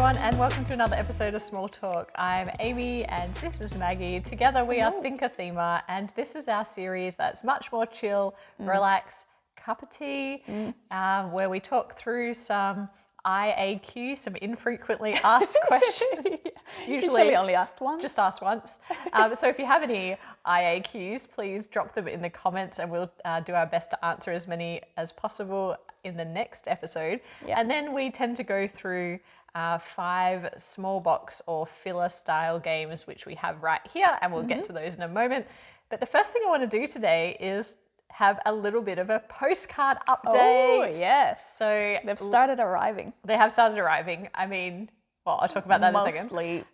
everyone, and welcome to another episode of Small Talk. I'm Amy and this is Maggie. Together we are ThinkerThemer, and this is our series that's much more chill, relax, cup of tea, where we talk through some IAQ, some infrequently asked questions. Usually only asked once. Just asked once. So if you have any IAQs, please drop them in the comments and we'll do our best to answer as many as possible in the next episode. Yeah. And then we tend to go through 5 small box or filler style games, which we have right here, and we'll get to those in a moment. But the first thing I want to do today is have a little bit of a postcard update. Oh, yes. So They've started arriving. they have started arriving. I mean, well, I'll talk about that in a second. Mostly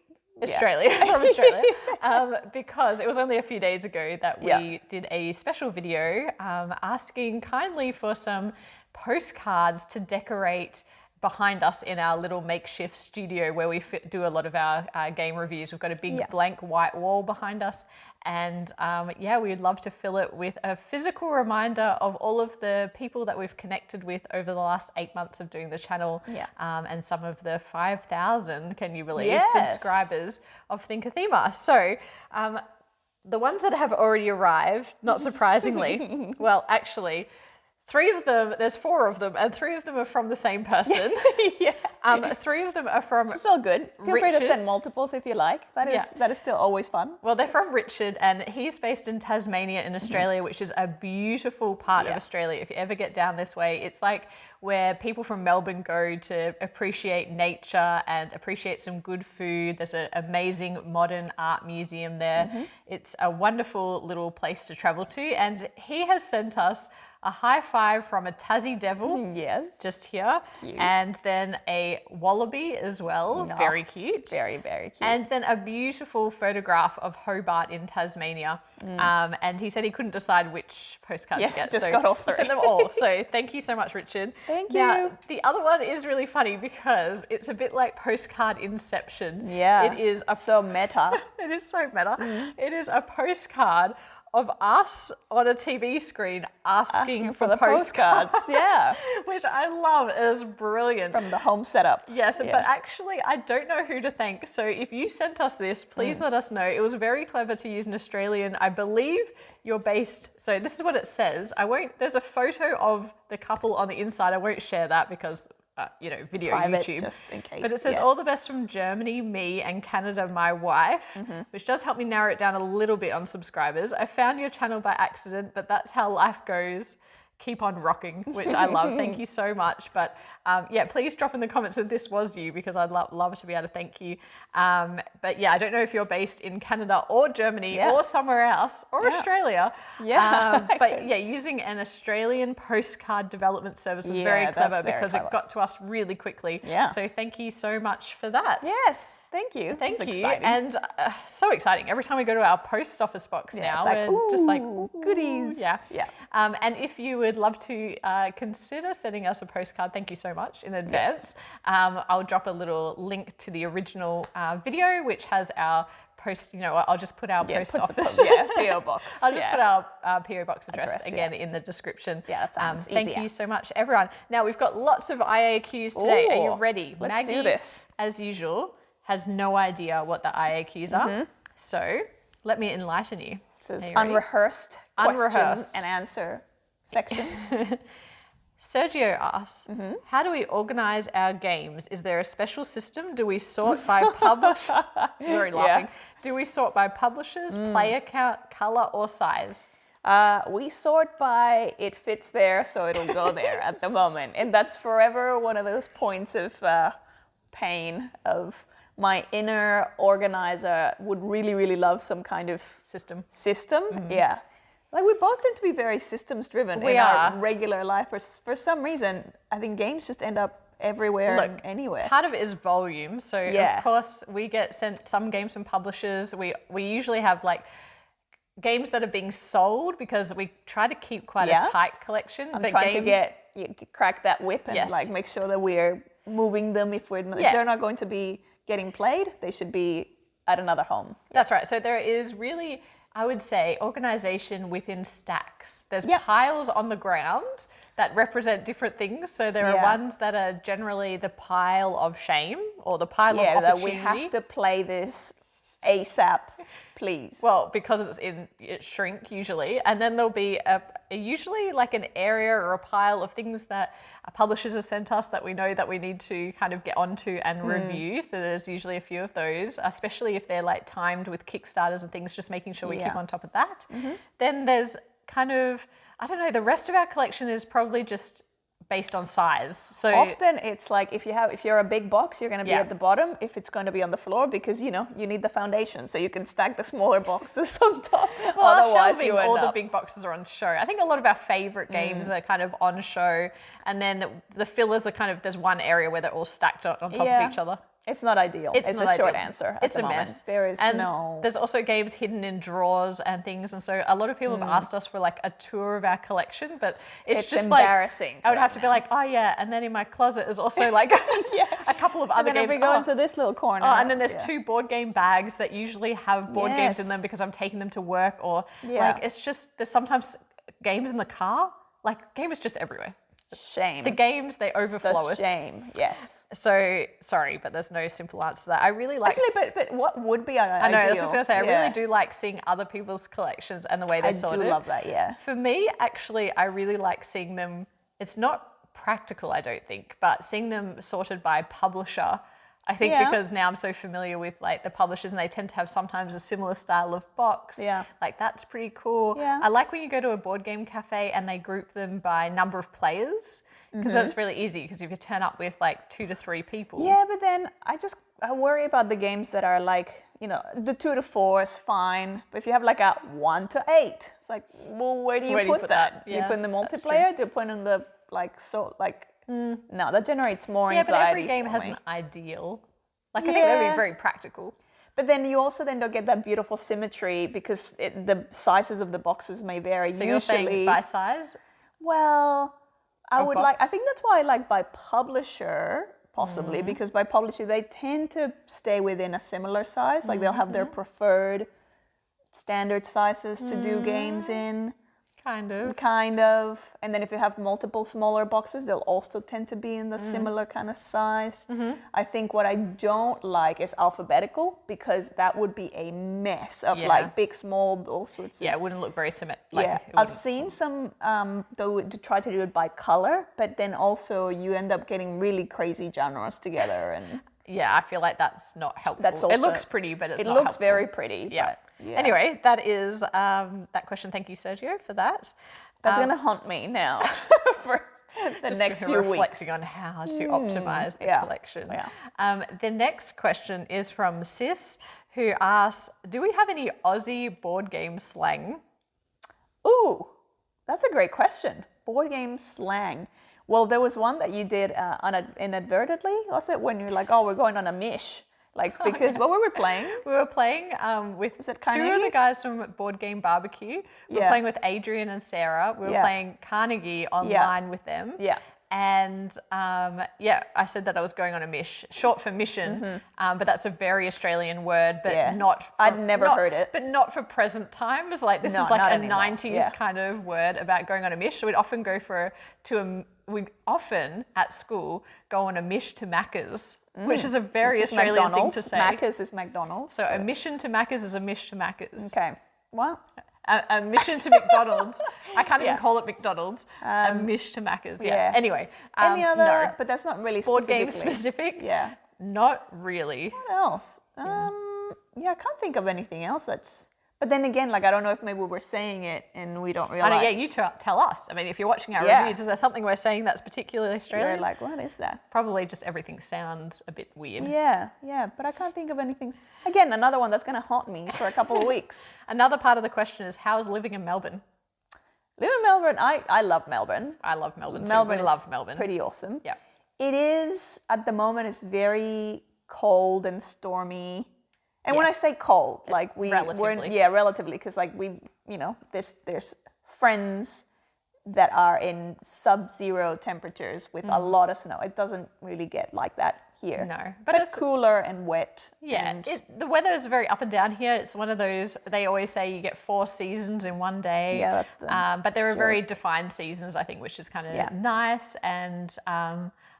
Australia, from Australia, because it was only a few days ago that we did a special video asking kindly for some postcards to decorate behind us in our little makeshift studio where we do a lot of our game reviews. We've got a big blank white wall behind us, and we'd love to fill it with a physical reminder of all of the people that we've connected with over the last 8 months of doing the channel, and some of the 5,000, can you believe, subscribers of ThinkerThemer. So the ones that have already arrived, not surprisingly, well, actually, 3 of them, there's 4 of them, and 3 of them are from the same person. 3 of them are from It's all good. Feel free to send multiples if you like. That is still always fun. Well, they're from Richard, and he's based in Tasmania in Australia, which is a beautiful part of Australia. If you ever get down this way, it's like where people from Melbourne go to appreciate nature and appreciate some good food. There's an amazing modern art museum there. It's a wonderful little place to travel to, and he has sent us a high five from a Tassie devil, just here, and then a wallaby as well, very cute. Very, very cute. And then a beautiful photograph of Hobart in Tasmania. And he said he couldn't decide which postcard to get. Just got all 3. He sent them all. So thank you so much, Richard. Thank now, you. The other one is really funny because it's a bit like postcard inception. Yeah. It is so meta. It is so meta. It is a postcard of us on a TV screen asking for the postcards. Which I love. It is brilliant. From the home setup. Yes, but actually I don't know who to thank. So if you sent us this, please let us know. It was very clever to use an Australian. I believe you're based, so this is what it says. There's a photo of the couple on the inside. I won't share that because video Private, YouTube. just in case. But it says all the best from Germany, me, and Canada, my wife, which does help me narrow it down a little bit on subscribers. I found your channel by accident, but that's how life goes. Keep on rocking, which I love. Thank you so much. But please drop in the comments that this was you, because I'd love to be able to thank you. But I don't know if you're based in Canada or Germany or somewhere else or Australia. But using an Australian postcard development service is very clever because it got to us really quickly. So thank you so much for that. Yes, thank you. Thank you. Exciting. And so exciting. Every time we go to our post office box now, we're just like, goodies. And if you would love to consider sending us a postcard, thank you so much in advance. I'll drop a little link to the original video, which has our post, I'll just put our post office. PO box. I'll just put our PO box address again in the description. That sounds Thank you so much, everyone. Now, we've got lots of IAQs today. Are you ready? Let's Maggie, do this. as usual, has no idea what the IAQs are. So let me enlighten you. So it's unrehearsed question and answer section. Sergio asks, how do we organize our games? Is there a special system? Do we sort by publisher? Very laughing. Do we sort by publishers, player count, color, or size? We sort by it fits there, so it'll go there at the moment. And that's forever one of those points of pain of my inner organizer would really, really love some kind of System. Like we both tend to be very systems driven in our regular life. For some reason, I think games just end up everywhere and anywhere. Part of it is volume. So of course we get sent some games from publishers. We usually have like games that are being sold because we try to keep quite a tight collection. I'm trying to crack that whip and like make sure that we're moving them. If they're not going to be getting played, they should be at another home. That's right. So there is really, I would say, organization within stacks. There's piles on the ground that represent different things. So there are ones that are generally the pile of shame or the pile of opportunity. That we have to play this ASAP, please. Well, because it's shrink usually, and then there'll be usually like an area or a pile of things that publishers have sent us that we know that we need to kind of get onto and review. So there's usually a few of those, especially if they're like timed with Kickstarters and things, just making sure we keep on top of that. Then there's kind of, I don't know, the rest of our collection is probably just based on size. So often it's like if you're a big box, you're going to be at the bottom if it's going to be on the floor, because you need the foundation so you can stack the smaller boxes on top. Well, otherwise you end up, the big boxes are on show. I think a lot of our favorite games are kind of on show, and then the fillers are kind of, there's one area where they're all stacked on top of each other. It's not ideal. It's a short answer. It's a moment. mess. There is There's also games hidden in drawers and things, and so a lot of people have asked us for like a tour of our collection, but it's just embarrassing. Like, I would have to be like, oh yeah, and then in my closet is also like a couple of other games. And then we go into this little corner. Oh, and then there's 2 board game bags that usually have board games in them because I'm taking them to work, or like it's just, there's sometimes games in the car. Like, game is just everywhere. Shame. The games, they overflow with shame, yes. So, sorry, but there's no simple answer to that. I really like... Actually, but what would be ideal? I know, I was just going to say, I really do like seeing other people's collections and the way they're sorted. I do love that, yeah. For me, actually, I really like seeing them... It's not practical, I don't think, but seeing them sorted by publisher, I think because now I'm so familiar with like the publishers, and they tend to have sometimes a similar style of box. Yeah. Like, that's pretty cool. Yeah. I like when you go to a board game cafe and they group them by number of players, because that's really easy, because you could turn up with like 2 to 3 people. Yeah, but then I worry about the games that are like, the 2 to 4 is fine, but if you have like a 1 to 8, it's like, well, where do you put that? Yeah, do you put in the multiplayer? Do you put in the no, that generates more anxiety. Yeah, but every game has an ideal. Like, I think that would be very practical. But then you also don't get that beautiful symmetry, because the sizes of the boxes may vary. So you're saying by size? Well, I think that's why I like by publisher, possibly, because by publisher they tend to stay within a similar size. Like, they'll have their preferred standard sizes to do games in. Kind of. And then if you have multiple smaller boxes, they'll also tend to be in the similar kind of size. I think what I don't like is alphabetical, because that would be a mess of like big, small, all sorts of... Yeah, it wouldn't look very symmetrical. Like, I've seen some to try to do it by color, but then also you end up getting really crazy genres together. And yeah, I feel like that's not helpful. Also, it looks pretty, but it's not helpful. Very pretty. Yeah. But, Anyway, that is that question. Thank you, Sergio, for that. That's going to haunt me now for the next few weeks. Reflecting on how to optimize the collection. Yeah. The next question is from Sis, who asks, do we have any Aussie board game slang? Ooh, that's a great question. Board game slang. Well, there was one that you did inadvertently, was it? When you're like, oh, we're going on a mish. Like, because what were we playing? We were playing with 2 of the guys from Board Game Barbecue. We were playing with Adrian and Sarah. We were playing Carnegie online with them. Yeah. And I said that I was going on a mish, short for mission, but that's a very Australian word, but not... I'd never heard it. But not for present times. Like, this is like a anymore. 90s kind of word about going on a mish. So we'd often go we often at school go on a mish to Macca's, which is a very Australian thing to say. Macca's is McDonald's. So a mission to Macca's is a mish to Macca's. Okay. Well, a mission to McDonald's. I can't even call it McDonald's. A mish to Macca's. Yeah. Anyway. Any other? No. But that's not really board game specific. Yeah. Not really. What else? I can't think of anything else that's... But then again, like, I don't know if maybe we're saying it and we don't realize. I know, you tell us. I mean, if you're watching our reviews, is there something we're saying that's particularly Australian? You're like, what is that? Probably just everything sounds a bit weird. Yeah, but I can't think of anything. Again, another one that's going to haunt me for a couple of weeks. Another part of the question is, how's living in Melbourne? Living in Melbourne, I love Melbourne. I love Melbourne too. We love Melbourne. Pretty awesome. Yeah. It is, at the moment, it's very cold and stormy. And when I say cold, like relatively, because like there's friends that are in sub-zero temperatures with a lot of snow. It doesn't really get like that here. No, but it's cooler and wet. Yeah, and the weather is very up and down here. It's one of those, they always say you get 4 seasons in one day. Yeah, that's the but there are joke. very defined seasons, I think, which is kind of nice. And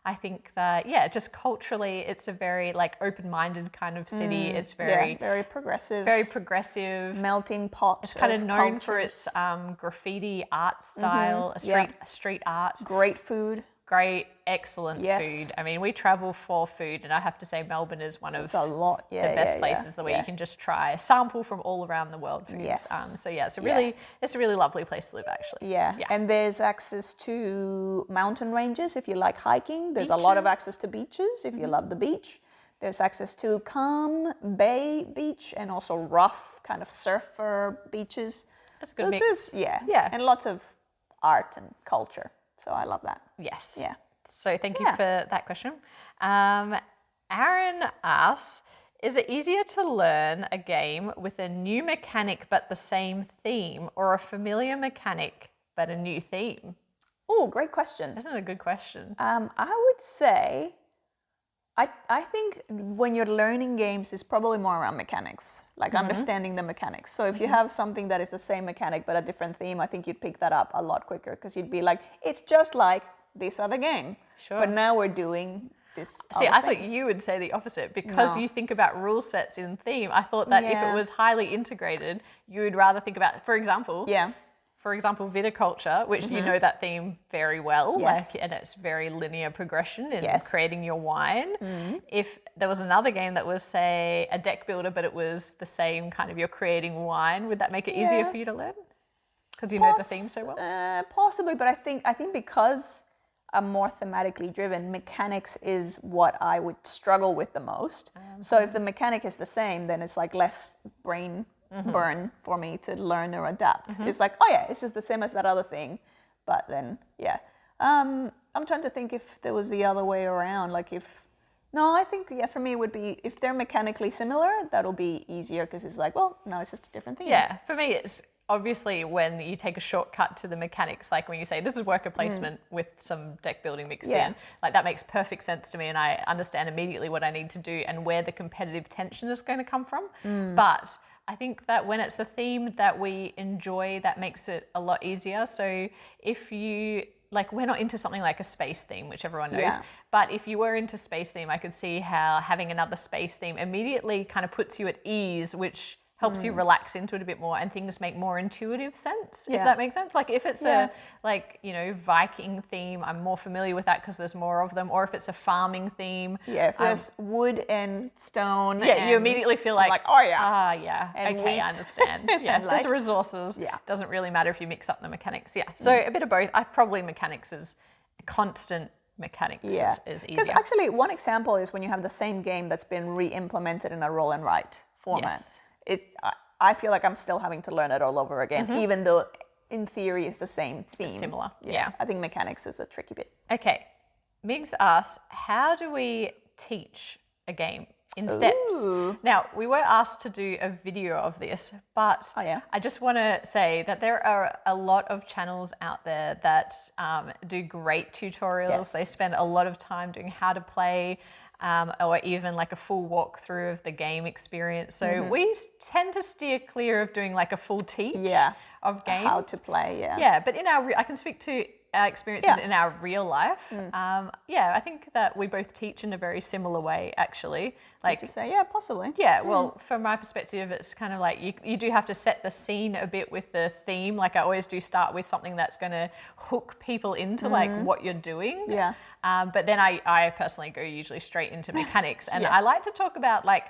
I think that, just culturally, it's a very like open-minded kind of city. It's very progressive. Very progressive. Melting pot. It's kind of known cultures. for its graffiti art style, street art. Great food. Great, excellent food. I mean, we travel for food, and I have to say Melbourne is one of the best places where you can just try a sample from all around the world foods. Yes. It's a really lovely place to live, actually. Yeah. And there's access to mountain ranges if you like hiking. There's a lot of access to beaches if you love the beach. There's access to calm bay beach and also rough kind of surfer beaches. That's a good mix. And lots of art and culture. So I love that. Yes. Yeah. So thank you for that question. Aaron asks, is it easier to learn a game with a new mechanic but the same theme, or a familiar mechanic but a new theme? Oh, great question. Isn't it a good question? I would say, I think when you're learning games, it's probably more around mechanics, like understanding the mechanics. So if you have something that is the same mechanic but a different theme, I think you'd pick that up a lot quicker, because you'd be like, it's just like this other game. Sure. But now we're doing this. See, I thought you would say the opposite, because you think about rule sets in theme. I thought that if it was highly integrated, you would rather think about, for example, viticulture, which you know that theme very well, and it's very linear progression in creating your wine. If there was another game that was, say, a deck builder, but it was the same kind of, you're creating wine, would that make it easier for you to learn? Because you know the theme so well? Possibly, but I think because I'm more thematically driven, mechanics is what I would struggle with the most. So if the mechanic is the same, then it's like less brain burn for me to learn or adapt. It's like, it's just the same as that other thing. But then, I'm trying to think if there was the other way around. Like I think, for me it would be, if they're mechanically similar, that'll be easier, because it's like, well, no, it's just a different thing. Yeah, for me it's obviously when you take a shortcut to the mechanics, like when you say this is worker placement with some deck building mixed in, like that makes perfect sense to me, and I understand immediately what I need to do and where the competitive tension is going to come from. But I think that when it's a theme that we enjoy, that makes it a lot easier. So if you, like, we're not into something like a space theme, which everyone knows, but if you were into space theme, I could see how having another space theme immediately kind of puts you at ease, which helps you relax into it a bit more, and things make more intuitive sense, if that makes sense. Like if it's a, like, Viking theme, I'm more familiar with that because there's more of them. Or if it's a farming theme. Yeah, if there's wood and stone. Yeah, you immediately feel like oh yeah. And okay, wheat. I understand. Yeah, there's resources. Yeah. Doesn't really matter if you mix up the mechanics. Yeah, so a bit of both. Probably mechanics is constant. Mechanics is easier. Because actually one example is when you have the same game that's been re-implemented in a roll and write format. Yes. I feel like I'm still having to learn it all over again, even though in theory it's the same theme. It's similar, yeah. I think mechanics is a tricky bit. Okay, Migs asks, how do we teach a game in steps? Now, we were asked to do a video of this, but I just want to say that there are a lot of channels out there that do great tutorials. Yes. They spend a lot of time doing how to play, or even like a full walkthrough of the game experience. So we tend to steer clear of doing like a full teach of games. How to play, Yeah, but I can speak to our experiences in our real life. I think that we both teach in a very similar way, actually. Like, would you say, possibly. Yeah, well, from my perspective, it's kind of like you do have to set the scene a bit with the theme. Like I always do start with something that's going to hook people into like what you're doing. Yeah. But then I personally go usually straight into mechanics, and I like to talk about like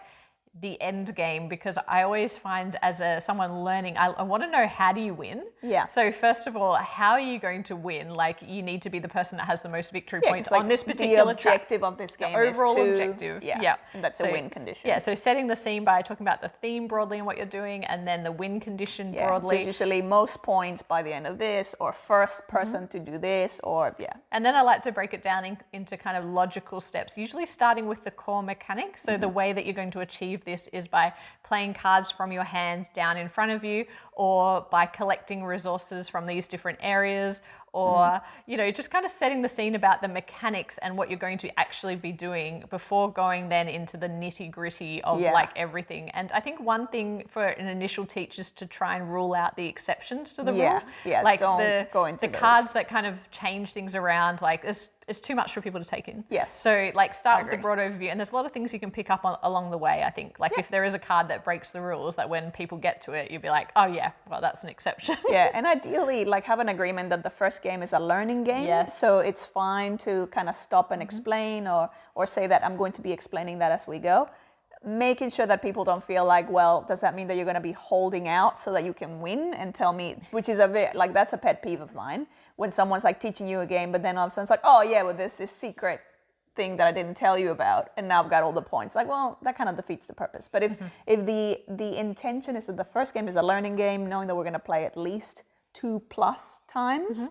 the end game, because I always find as someone learning, I want to know, how do you win? Yeah. So first of all, how are you going to win? Like you need to be the person that has the most victory points on this particular track. The objective of this game is overall to, objective. And that's a win condition. Yeah. So setting the scene by talking about the theme broadly and what you're doing, and then the win condition broadly. So usually most points by the end of this, or first person to do this, or And then I like to break it down into kind of logical steps, usually starting with the core mechanic. So the way that you're going to achieve this is by playing cards from your hand down in front of you, or by collecting resources from these different areas, or, you know, just kind of setting the scene about the mechanics and what you're going to actually be doing before going then into the nitty gritty of like everything. And I think one thing for an initial teach is to try and rule out the exceptions to the rule. Yeah, like don't go into the those. cards that kind of change things around, like it's too much for people to take in. Yes. So like start with the broad overview, and there's a lot of things you can pick up on along the way, I think. Like if there is a card that breaks the rules, that when people get to it, you'll be like, oh yeah, well that's an exception. Yeah, and ideally like have an agreement that the first game is a learning game. Yes. So it's fine to kind of stop and explain or say that I'm going to be explaining that as we go. Making sure that people don't feel like, well, does that mean that you're going to be holding out so that you can win and tell me, which is like that's a pet peeve of mine, when someone's like teaching you a game, but then all of a sudden it's like, oh yeah, well there's this secret thing that I didn't tell you about, and now I've got all the points. Like, well, that kind of defeats the purpose. But if the intention is that the first game is a learning game, knowing that we're going to play at least 2+ times,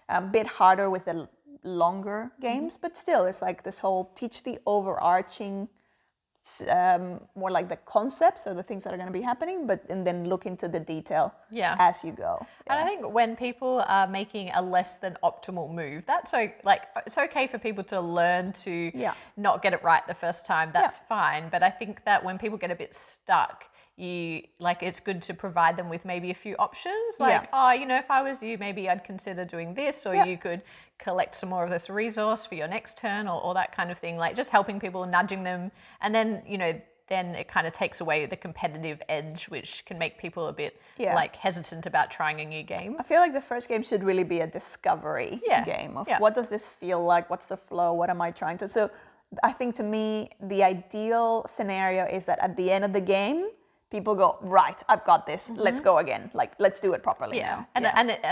a bit harder with the longer games, but still, it's like this whole teach the overarching, more like the concepts or the things that are going to be happening, and then look into the detail as you go. And I think when people are making a less than optimal move, that's it's okay for people to learn to not get it right the first time. That's fine. But I think that when people get a bit stuck, it's good to provide them with maybe a few options, like, oh, you know, if I was you, maybe I'd consider doing this, or you could collect some more of this resource for your next turn, or that kind of thing, like just helping people, nudging them. And then, you know, then it kind of takes away the competitive edge, which can make people a bit like hesitant about trying a new game. I feel like the first game should really be a discovery game of what does this feel like? What's the flow? What am I trying to? So I think to me, the ideal scenario is that at the end of the game, people go, right, I've got this. Let's go again. Like, let's do it properly now. And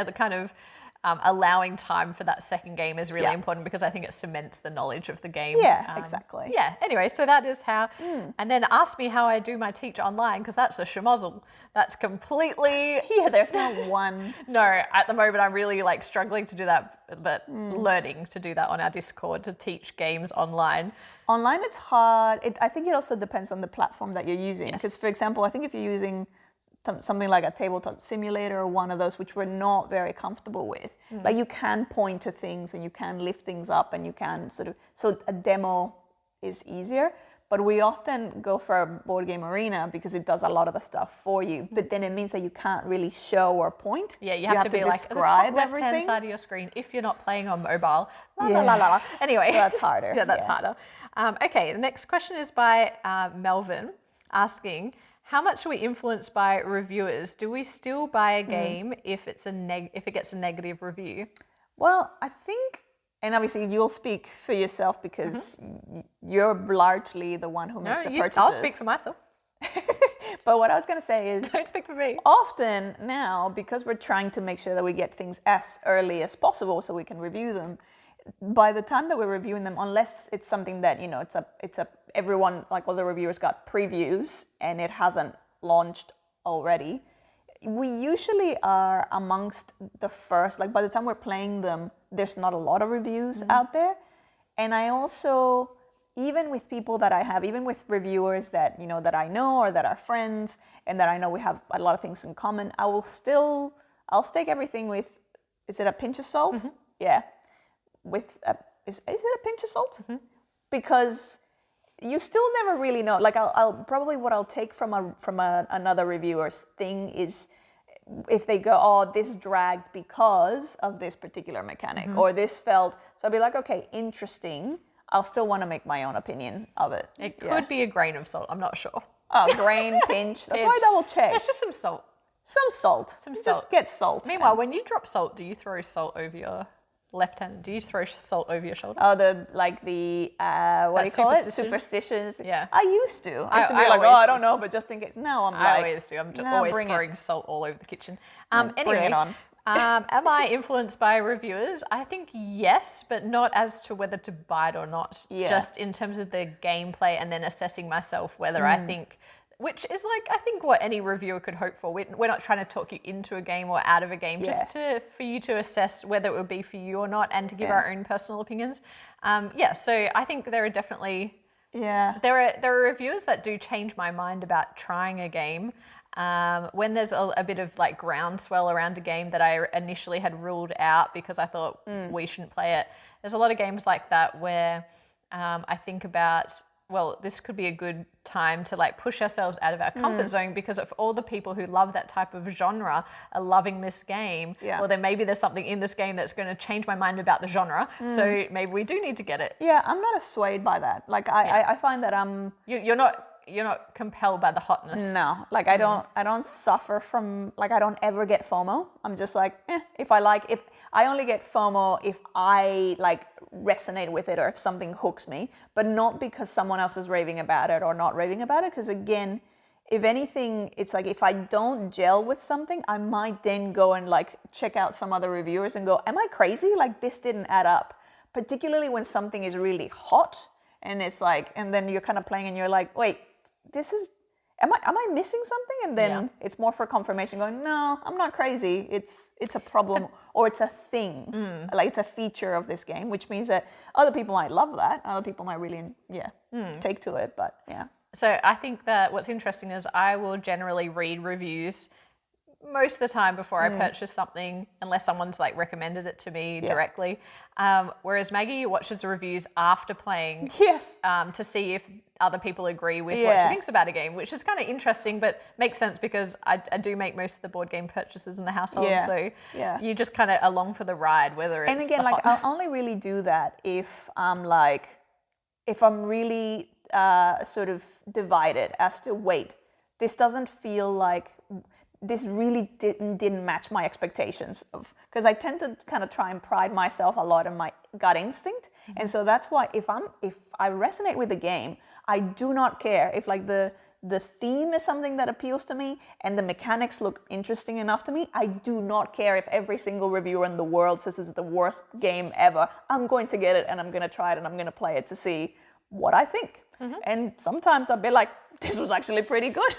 the kind of allowing time for that second game is really important, because I think it cements the knowledge of the game. Yeah, exactly. Yeah, anyway, so that is how. And then ask me how I do my teach online, because that's a schmozzle. That's completely... Yeah, there's not one... No, at the moment I'm really like struggling to do that, but learning to do that on our Discord, to teach games online. Online, it's hard. I think it also depends on the platform that you're using. Because, for example, I think if you're using something like a tabletop simulator or one of those, which we're not very comfortable with, like you can point to things and you can lift things up and you can so a demo is easier. But we often go for a board game arena because it does a lot of the stuff for you. But then it means that you can't really show or point. Yeah, you have to be like at the top left-hand side of your screen if you're not playing on mobile. Anyway. So that's harder. Yeah, that's harder. Okay, the next question is by Melvin, asking, how much are we influenced by reviewers? Do we still buy a game if it gets a negative review? Well, I think, and obviously you'll speak for yourself because you're largely the one who makes the purchases. I'll speak for myself. But what I was going to say is... Don't speak for me. Often now, because we're trying to make sure that we get things as early as possible so we can review them, by the time that we're reviewing them, unless it's something that, you know, it's a everyone, like all the reviewers got previews and it hasn't launched already, we usually are amongst the first, like by the time we're playing them, there's not a lot of reviews out there. And I also, even with people that I have, even with reviewers that, you know, that I know or that are friends and that I know we have a lot of things in common, I'll take everything with, is it a pinch of salt? Yeah. Is it a pinch of salt? Because you still never really know. Like I'll probably what I'll take from another reviewer's thing is if they go, oh, this dragged because of this particular mechanic, or this felt. So I'll be like, okay, interesting. I'll still want to make my own opinion of it. It could be a grain of salt. I'm not sure. Oh, grain, pinch. That's why I double check. It's just some salt. Some salt. Just get salt. Meanwhile, when you drop salt, do you throw salt over your left hand? Do you throw salt over your shoulder? Oh, what do you call it? Superstitions. Yeah. I used to. I used to be like, I don't know, but just in case. No, I always do. I'm always throwing salt all over the kitchen. Anyway, bring it on. Am I influenced by reviewers? I think yes, but not as to whether to buy it or not. Yeah. Just in terms of the gameplay and then assessing myself whether I think, which is like, I think what any reviewer could hope for. We're not trying to talk you into a game or out of a game, just for you to assess whether it would be for you or not and to give our own personal opinions. So I think there are definitely... Yeah. There are reviewers that do change my mind about trying a game. When there's a bit of like groundswell around a game that I initially had ruled out because I thought we shouldn't play it. There's a lot of games like that where I think about, well, this could be a good time to like push ourselves out of our comfort zone, because if all the people who love that type of genre are loving this game, well, then maybe there's something in this game that's going to change my mind about the genre. So maybe we do need to get it. Yeah, I'm not swayed by that. Like I find that I'm... You're not compelled by the hotness. No, like I don't suffer from, like I don't ever get FOMO. I'm just like, if I only get FOMO if I like resonate with it or if something hooks me, but not because someone else is raving about it or not raving about it. Because again, if anything, it's like if I don't gel with something, I might then go and like check out some other reviewers and go, am I crazy? Like this didn't add up. Particularly when something is really hot and it's like, and then you're kind of playing and you're like, wait, am I missing something? And then it's more for confirmation going, no, I'm not crazy. It's a problem or it's a thing. Like it's a feature of this game, which means that other people might love that. Other people might really, take to it, but yeah. So I think that what's interesting is I will generally read reviews most of the time before I purchase something, unless someone's like recommended it to me directly. Whereas Maggie watches the reviews after playing to see if other people agree with what she thinks about a game, which is kind of interesting, but makes sense because I do make most of the board game purchases in the household. So you just kind of along for the ride, whether it's... And again, like I'll only really do that if I'm really sort of divided as to, wait, this doesn't feel like... this really didn't match my expectations of, because I tend to kind of try and pride myself a lot in my gut instinct. And so that's why if I resonate with the game, I do not care if like the theme is something that appeals to me and the mechanics look interesting enough to me. I do not care if every single reviewer in the world says this is the worst game ever. I'm going to get it and I'm going to try it and I'm going to play it to see what I think. And sometimes I'll be like, this was actually pretty good.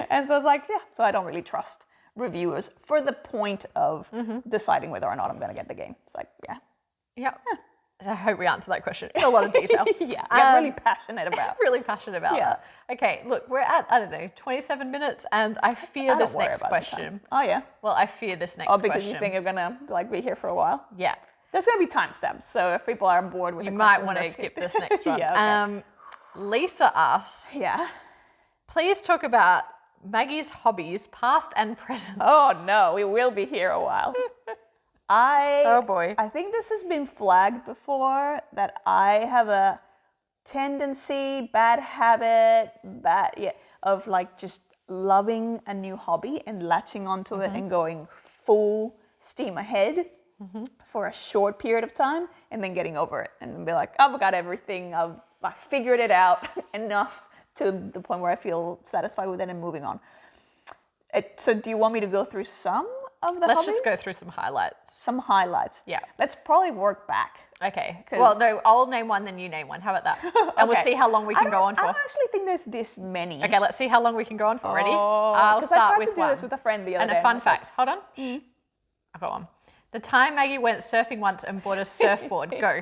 And so I was like, so I don't really trust reviewers for the point of deciding whether or not I'm going to get the game. It's like, I hope we answered that question in a lot of detail. I'm really passionate about. Really passionate about that. Okay, look, we're at, I don't know, 27 minutes, and I fear this next question. Oh, yeah? Well, I fear this next question. Oh, because you think you're going to like be here for a while? Yeah. There's going to be timestamps, so if people are bored with the question, you might want to skip this next one. Okay. Lisa asks, please talk about Maggie's hobbies, past and present. Oh no, we will be here a while. Oh boy. I think this has been flagged before, that I have a tendency, bad habit, of like just loving a new hobby and latching onto it and going full steam ahead for a short period of time and then getting over it and be like, I've got everything, I figured it out enough to the point where I feel satisfied with it and moving on. So do you want me to go through some of the hobbies? Let's just go through some highlights. Some highlights. Yeah. Let's probably work back. Okay. Well, no, I'll name one, then you name one. How about that? And we'll see how long we can go on for. I don't actually think there's this many. Okay, let's see how long we can go on for. Ready? I'll start I tried to do this with a friend the other day. And a fun fact. Hold on. I've got one. The time Maggie went surfing once and bought a surfboard. Go.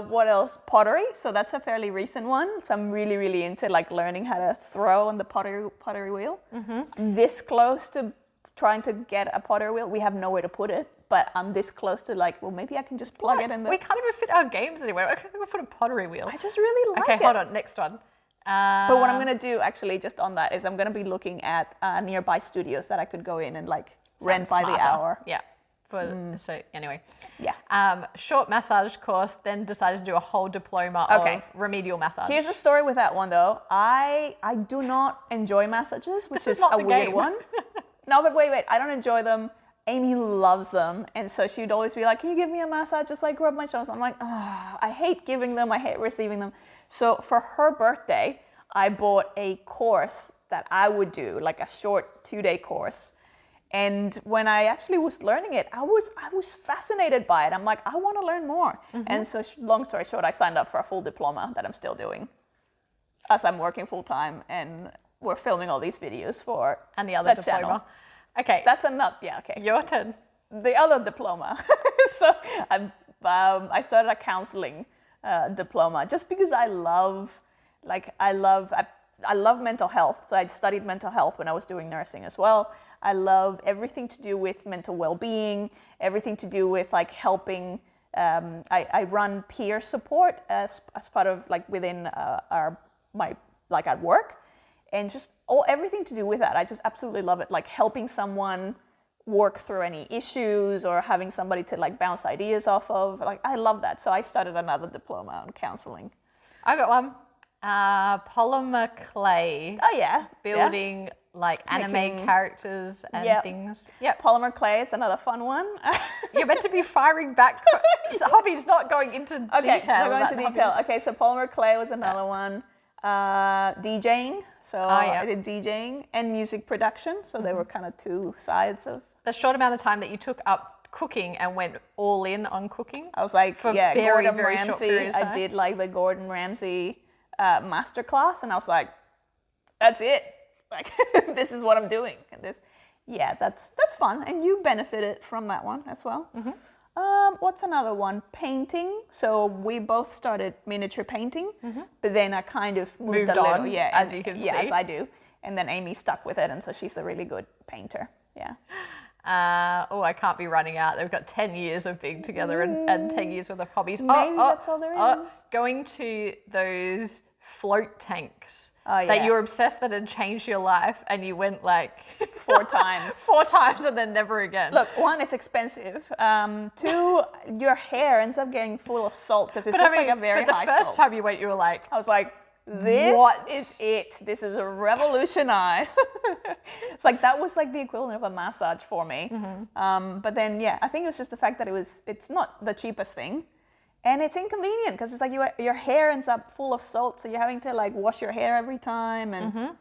What else? Pottery. So that's a fairly recent one. So I'm really, really into like learning how to throw on the pottery wheel. I'm this close to trying to get a pottery wheel. We have nowhere to put it, but I'm this close to like, well, maybe I can just plug it in there. We can't even fit our games anywhere. I can't even put a pottery wheel. I just really like it. Okay, hold on. Next one. But what I'm going to do actually just on that is I'm going to be looking at nearby studios that I could go in and like rent by the hour. Yeah. So anyway. Yeah. Short massage course, then decided to do a whole diploma of remedial massage. Here's the story with that one though. I do not enjoy massages, which is a weird one. No, but wait, I don't enjoy them. Amy loves them. And so she would always be like, can you give me a massage? Just like rub my shoulders. I'm like, I hate giving them. I hate receiving them. So for her birthday, I bought a course that I would do, like a short 2-day course. And when I actually was learning it, I was fascinated by it. I'm like, I want to learn more. And so long story short, I signed up for a full diploma that I'm still doing as I'm working full time and we're filming all these videos for and the other diploma. Channel. Okay. That's okay. Your turn. The other diploma. So I started a counseling diploma just because I love Like I love mental health. So I studied mental health when I was doing nursing as well. I love everything to do with mental well-being, everything to do with like helping. I run peer support as part of like within at work, and just everything to do with that. I just absolutely love it. Like helping someone work through any issues or having somebody to like bounce ideas off of. Like I love that. So I started another diploma on counseling. I got one. Polymer clay. Oh yeah. Building like anime characters and things. Yeah. Polymer clay is another fun one. You're meant to be firing back. Hobbies, not going into detail. Okay, not going into detail. Okay, so polymer clay was another one. DJing. So I did DJing and music production. So they were kind of two sides of the short amount of time that you took up cooking and went all in on cooking. I was like, for Gordon very Ramsay. I did like the Gordon Ramsay masterclass, and I was like, that's it. Like this is what I'm doing. And that's fun, and you benefited from that one as well. What's another one? Painting. So we both started miniature painting, but then I kind of moved a little. On, as you can see. Yes, I do. And then Amy stuck with it, and so she's a really good painter. Yeah. I can't be running out. They've got 10 years of being together and 10 years worth of hobbies. Maybe that's all there is. Going to those float tanks that that you were obsessed that had changed your life, and you went like 4 times. 4 times and then never again. Look, 1, it's expensive. 2, your hair ends up getting full of salt because it's like a very high salt. But the first time you went, you were like, I was like, this is it. This is a revolutionize. It's like that was like the equivalent of a massage for me. But then, I think it was just the fact that it's not the cheapest thing. And it's inconvenient because it's like your hair ends up full of salt. So you're having to like wash your hair every time. And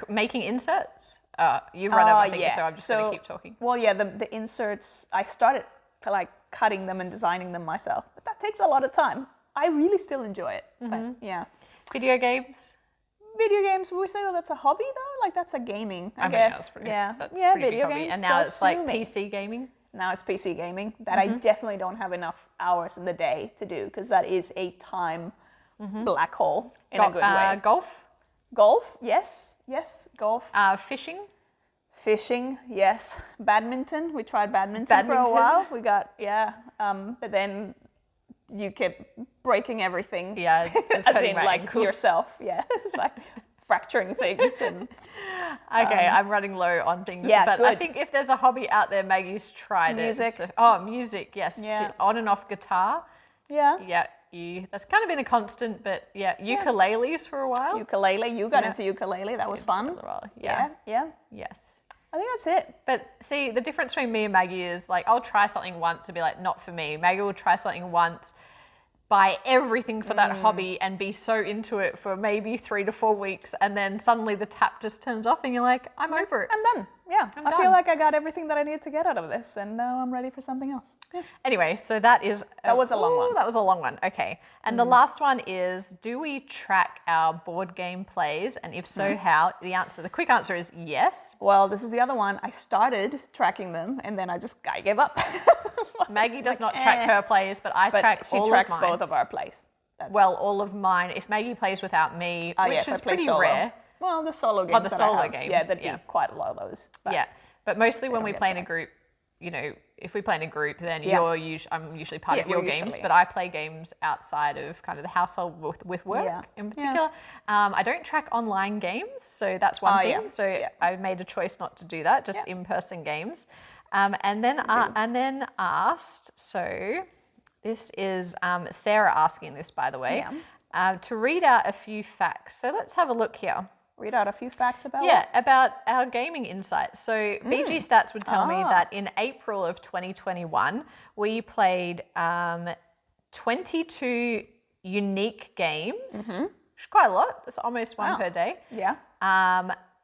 Making inserts? You've run over things, so I'm just going to keep talking. Well, the inserts, I started like cutting them and designing them myself. But that takes a lot of time. I really still enjoy it. But Video games? Video games, would we say that that's a hobby though? Like that's a gaming, I guess. That's video games. And now it's like PC gaming? Now it's PC gaming that I definitely don't have enough hours in the day to do because that is a time black hole in a good way. Golf? Golf, yes, golf. Fishing? Fishing, yes. Badminton, we tried badminton for a while. We got, but then you kept breaking everything. Yeah, as in like ankles. Yourself. Yeah, it's like fracturing things. And, okay, I'm running low on things. Yeah, but good. I think if there's a hobby out there, Maggie's tried music. it. So, music, yes. Yeah. On and off guitar. Yeah. Yeah, that's kind of been a constant, but ukuleles for a while. Ukulele, you got into ukulele. That was fun. Yeah. Yes. I think that's it. But see, the difference between me and Maggie is like, I'll try something once and be like, not for me. Maggie will try something once, buy everything for that hobby and be so into it for maybe 3 to 4 weeks, and then suddenly the tap just turns off and you're like, I'm over it. I'm done. Yeah. I feel like I got everything that I needed to get out of this, and now I'm ready for something else. Yeah. Anyway, so that was a long one. That was a long one. Okay. And the last one is, do we track our board game plays? And if so, how? The quick answer is yes. Well, this is the other one. I started tracking them, and then I gave up. Maggie does not track her plays, but I track all of mine. She tracks both of our plays. All of mine. If Maggie plays without me, which is pretty rare. Well, the solo games. Games. Yeah, there'd be quite a lot of those. But mostly when we play in a group, if we play in a group, then I'm usually part of your games, but I play games outside of kind of the household with work in particular. I don't track online games, so that's one thing. So I've made a choice not to do that, just in-person games. And then asked, so this is Sarah asking this, by the way, to read out a few facts. So let's have a look here. Read out a few facts about about our gaming insights. So BG Stats would tell me that in April of 2021, we played 22 unique games, which is quite a lot. That's almost one per day. Yeah.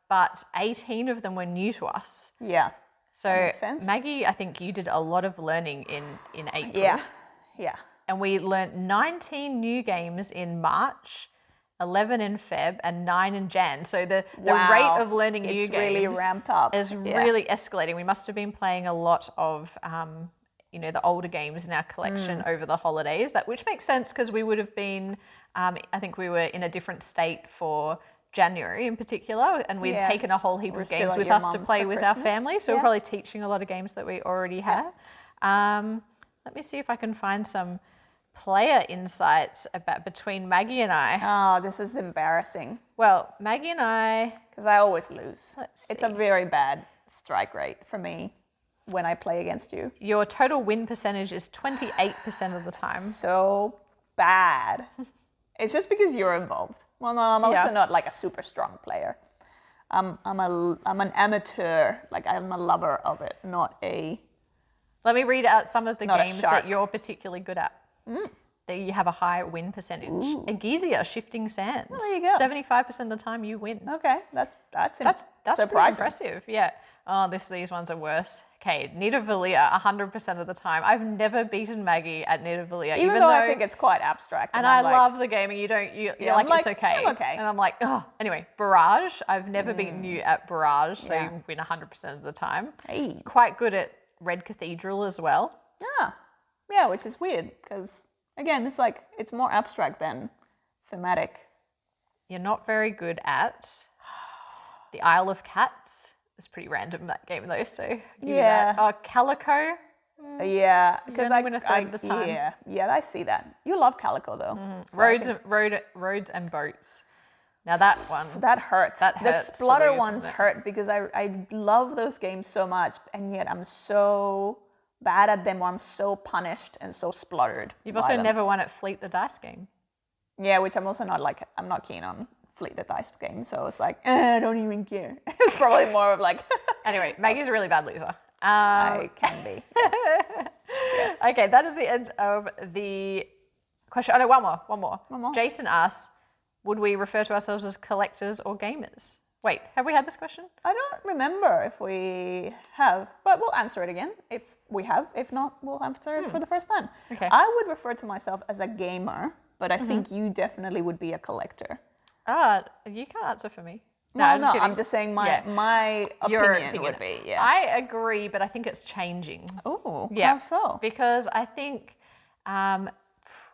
But 18 of them were new to us. Yeah. So that makes sense. Maggie, I think you did a lot of learning in April. Yeah. And we learnt 19 new games in March, 11 in Feb, and 9 in Jan. So the rate of learning new games really ramped up. Is really escalating. We must have been playing a lot of the older games in our collection over the holidays, which makes sense because we would have been, I think we were in a different state for January in particular, and we'd taken a whole heap of games with us to play with our family. So we're probably teaching a lot of games that we already have. Let me see if I can find some player insights between Maggie and I. Oh, this is embarrassing. Well, Maggie and I... Because I always lose. It's a very bad strike rate for me when I play against you. Your total win percentage is 28% of the time. So bad. It's just because you're involved. Well, no, I'm also not like a super strong player. I'm an amateur. Like, I'm a lover of it, not a... Let me read out some of the games that you're particularly good at. That you have a high win percentage. Egizia, Shifting Sands. Well, there you go. 75% of the time you win. Okay, that's surprising. Pretty impressive. Yeah. Oh, these ones are worse. Okay, Nidavellir, 100% of the time. I've never beaten Maggie at Nidavellir, even though I think it's quite abstract. And I love the game, and you're like, it's okay. I'm okay. And I'm like, oh. Anyway, Barrage. I've never beaten you at Barrage, so you win 100% of the time. Hey. Quite good at Red Cathedral as well. Yeah, which is weird because, again, it's more abstract than thematic. You're not very good at the Isle of Cats. It's pretty random, that game, though, so yeah. Oh, Calico. Yeah, because I win a third of the time. Yeah, I see that. You love Calico, though. So Roads and Boats. Now that one. That hurts. That hurts. The Splutter ones hurt because I love those games so much, and yet I'm so bad at them, or I'm so punished and so spluttered. You've also never won at Fleet the Dice game. Yeah, which I'm also I'm not keen on Fleet the Dice game, so it's like, I don't even care. It's probably more of like... Anyway, Maggie's a really bad loser. I can be, yes. Okay, that is the end of the question. Oh no, one more. Jason asks, would we refer to ourselves as collectors or gamers? Wait, have we had this question? I don't remember if we have, but we'll answer it again if we have. If not, we'll answer it for the first time. Okay. I would refer to myself as a gamer, but I think you definitely would be a collector. You can't answer for me. No, I'm just saying my opinion would be. Yeah. I agree, but I think it's changing. Oh, yeah. How so? Because I think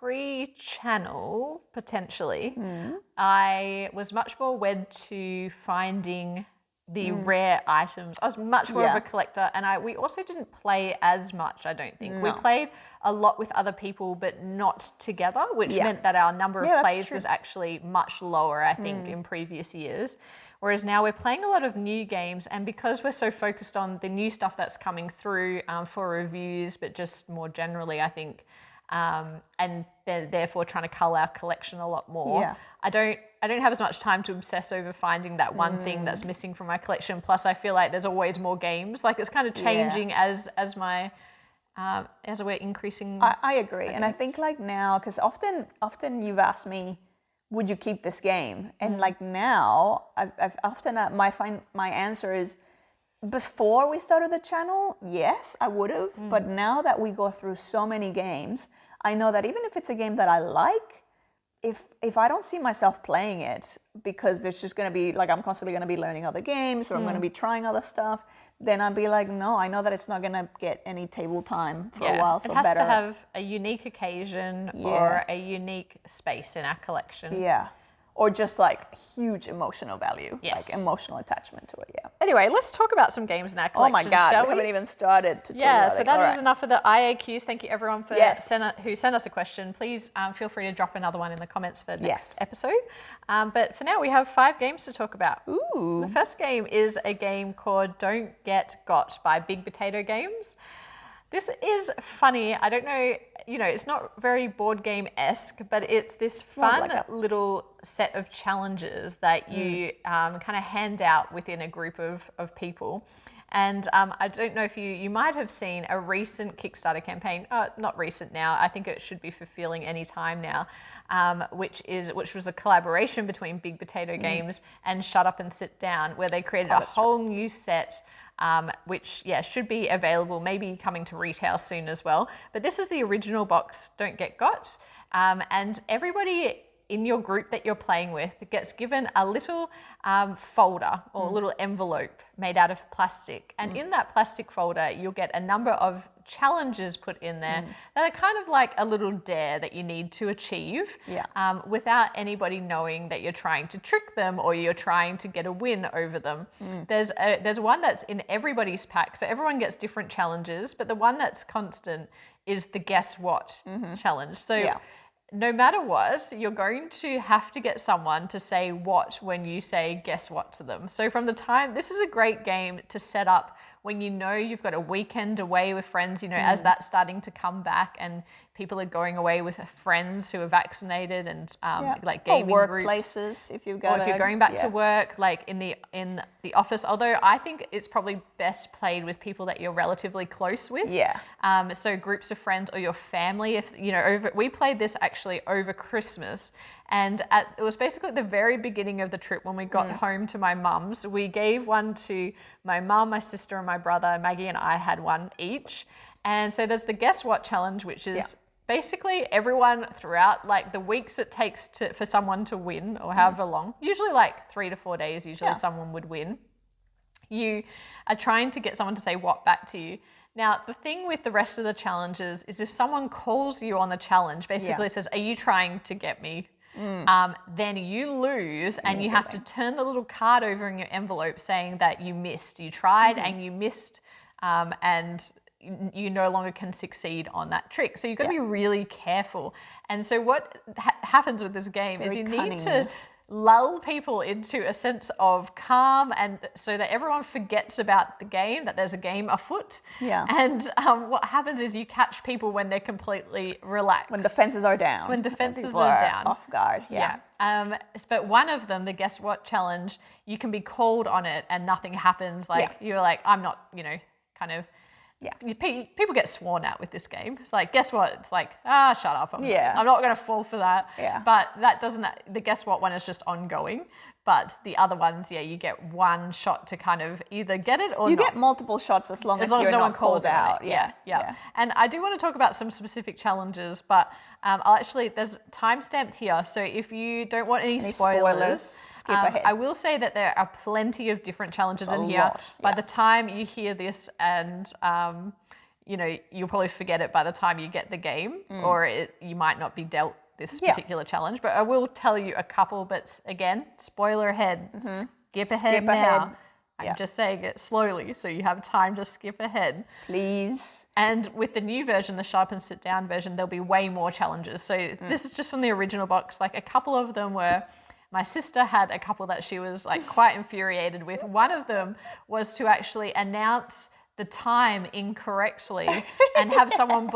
pre-channel, potentially, I was much more wed to finding the rare items. I was much more of a collector, and we also didn't play as much, I don't think. No. We played a lot with other people, but not together, which meant that our number of plays was actually much lower, I think, in previous years. Whereas now we're playing a lot of new games, and because we're so focused on the new stuff that's coming through for reviews, but just more generally, I think, and therefore trying to cull our collection a lot more. Yeah. I don't have as much time to obsess over finding that one thing that's missing from my collection. Plus, I feel like there's always more games. Like, it's kind of changing as we're increasing. I agree, and I think like now, because often you've asked me, would you keep this game? And like now, I've often my answer is, before we started the channel, yes, I would have. But now that we go through so many games, I know that even if it's a game that I like, if I don't see myself playing it because there's just going to be, like, I'm constantly going to be learning other games or I'm going to be trying other stuff, then I'd be like, no, I know that it's not going to get any table time for a while. So it has to have a unique occasion or a unique space in our collection. Yeah. Or just like huge emotional value, like emotional attachment to it, Anyway, let's talk about some games in our collection. Oh my God, we haven't even started to talk about it. Yeah, so that is enough of the IAQs. Thank you everyone for who sent us a question. Please feel free to drop another one in the comments for next episode. But for now, we have 5 games to talk about. Ooh. The first game is a game called Don't Get Got by Big Potato Games. This is funny. I don't know, it's not very board game-esque, but it's this fun little set of challenges that you kind of hand out within a group of people. And I don't know if you might have seen a recent Kickstarter campaign, not recent now, I think it should be fulfilling any time now, which was a collaboration between Big Potato Games and Shut Up and Sit Down, where they created a whole new set which should be available, maybe coming to retail soon as well. But this is the original box, Don't Get Got, and everybody in your group that you're playing with gets given a little folder or a little envelope made out of plastic. And in that plastic folder, you'll get a number of challenges put in there that are kind of like a little dare that you need to achieve without anybody knowing that you're trying to trick them or you're trying to get a win over them. There's one that's in everybody's pack, so everyone gets different challenges, but the one that's constant is the guess what challenge. So no matter what, you're going to have to get someone to say what when you say guess what to them. So from the time, this is a great game to set up when you know you've got a weekend away with friends, you know, as that's starting to come back and people are going away with friends who are vaccinated and like gaming or groups. Workplaces, if you've got or if you're going back to work, like in the office. Although I think it's probably best played with people that you're relatively close with. So groups of friends or your family. If you know, we played this actually over Christmas, and it was basically at the very beginning of the trip when we got home to my mum's. We gave one to my mum, my sister, and my brother. Maggie and I had one each. And so there's the guess what challenge, which is basically everyone throughout like the weeks it takes for someone to win, or however long, usually like 3 to 4 days, someone would win. You are trying to get someone to say what back to you. Now, the thing with the rest of the challenges is if someone calls you on the challenge, basically says, are you trying to get me? Then you lose and you have to turn the little card over in your envelope saying that you missed. You tried and you missed, and you no longer can succeed on that trick. So you've got to be really careful. And so what happens with this game is you need to lull people into a sense of calm, and so that everyone forgets about the game, that there's a game afoot. And what happens is you catch people when they're completely relaxed. When defenses are down. When defenses are down. Off guard. But one of them, the guess what challenge, you can be called on it and nothing happens. Like you're like, I'm not, you know, kind of. People get sworn at with this game. It's like, guess what? It's like, shut up. I'm not going to fall for that. But that doesn't, the guess what one is just ongoing. But the other ones, you get one shot to kind of either get it or you not. get multiple shots as long as you're no not one calls out. And I do want to talk about some specific challenges, but there's time-stamped here. So if you don't want any spoilers, skip ahead. I will say that there are plenty of different challenges in here. By the time you hear this and, you know, you'll probably forget it by the time you get the game, or you might not be dealt this particular challenge, but I will tell you a couple, but again, spoiler ahead, skip ahead now. I'm just saying it slowly so you have time to skip ahead. Please. And with the new version, the sharp and sit down version, there'll be way more challenges. So this is just from the original box. Like a couple of them were, my sister had a couple that she was like quite infuriated with. One of them was to actually announce the time incorrectly and have someone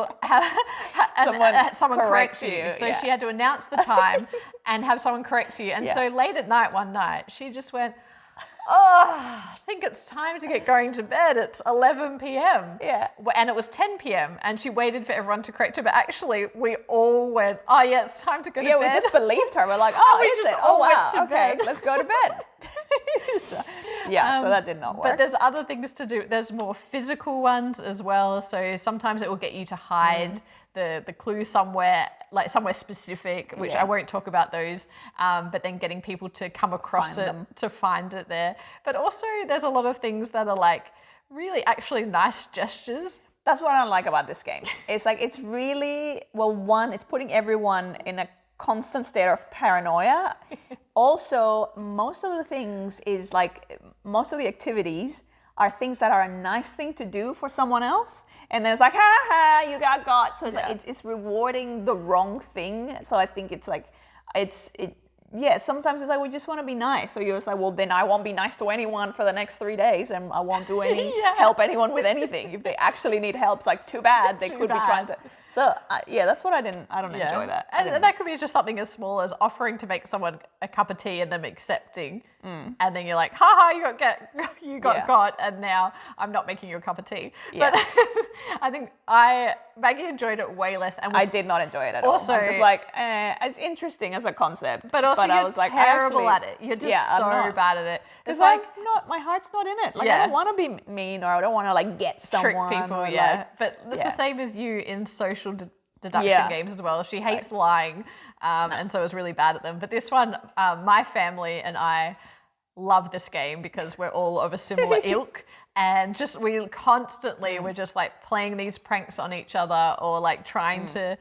someone correct you. So she had to announce the time and have someone correct you. And so late at night one night, she just went, I think it's time to get going to bed. It's 11 p.m. And it was 10 p.m. and she waited for everyone to correct her. But actually, we all went, it's time to go to bed. We just believed her. We're like, is it? Oh, wow. Okay, let's go to bed. So that did not work. But there's other things to do. There's more physical ones as well. So sometimes it will get you to hide the clue somewhere, like somewhere specific, which I won't talk about those, but then getting people to come across to find it there. But also there's a lot of things that are like really actually nice gestures. That's what I like about this game. It's like, it's really, it's putting everyone in a constant state of paranoia. Also, most of the things is like, most of the activities are things that are a nice thing to do for someone else. And then it's like, you got. So it's like, it's rewarding the wrong thing. So I think it's like, sometimes it's like, we just want to be nice. So you're just like, well, then I won't be nice to anyone for the next 3 days and I won't do any help anyone with anything. If they actually need help, it's like, too bad. They could be trying to. So that's what I don't enjoy that. And that could be just something as small as offering to make someone a cup of tea and them accepting. And then you're like, you got, and now I'm not making you a cup of tea. But I think Maggie enjoyed it way less. And I did not enjoy it at all. I'm just like, it's interesting as a concept. But also you're terrible at it. You're just so bad at it. It's like, my heart's not in it. Like, I don't want to be mean, or I don't want to like get someone. Trick people, But it's the same as you in social deduction games as well. She hates lying, and so is really bad at them. But this one, my family and I love this game because we're all of a similar ilk. And just we constantly were just like playing these pranks on each other or like trying to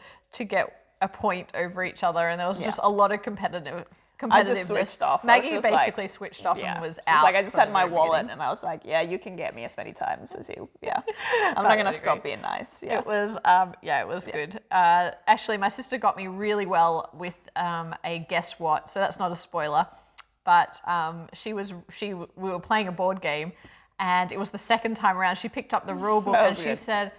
get a point over each other. And there was just a lot of competitiveness. I just switched off. Maggie basically switched off and was out. Like I just had my wallet and I was like, yeah, you can get me as many times as you. Yeah, I'm not gonna stop being nice. Yeah, it was it was good. Actually, my sister got me really well with a guess what. So that's not a spoiler, but we were playing a board game, and it was the second time around. She picked up the rule book and she said,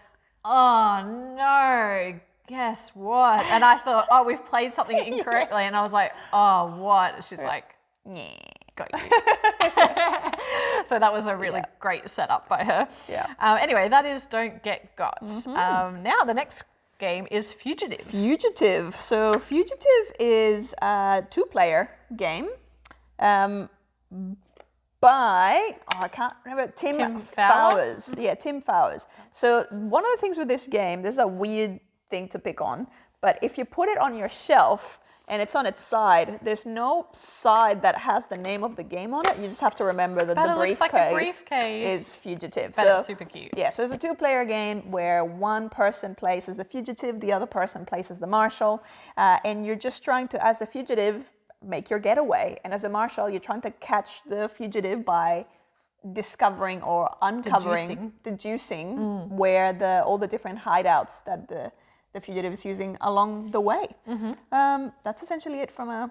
"Oh no. Guess what?" And I thought, oh, we've played something incorrectly. And I was like, oh, what? She's like, got you. So that was a really great setup by her. Yeah. Anyway, that is Don't Get Got. Now the next game is Fugitive. Fugitive. So Fugitive is a 2-player game by, I can't remember, Tim Fowers. Yeah, Tim Fowers. So one of the things with this game, this is a weird thing to pick on, but if you put it on your shelf and it's on its side, there's no side that has the name of the game on it. You just have to remember that the briefcase is Fugitive. But it's super cute. Yeah, so it's a 2-player game where one person plays as the fugitive, the other person plays as the marshal, and you're just trying to, as the fugitive, make your getaway, and as a marshal, you're trying to catch the fugitive by discovering or uncovering, deducing where all the different hideouts that the fugitive is using along the way. That's essentially it from a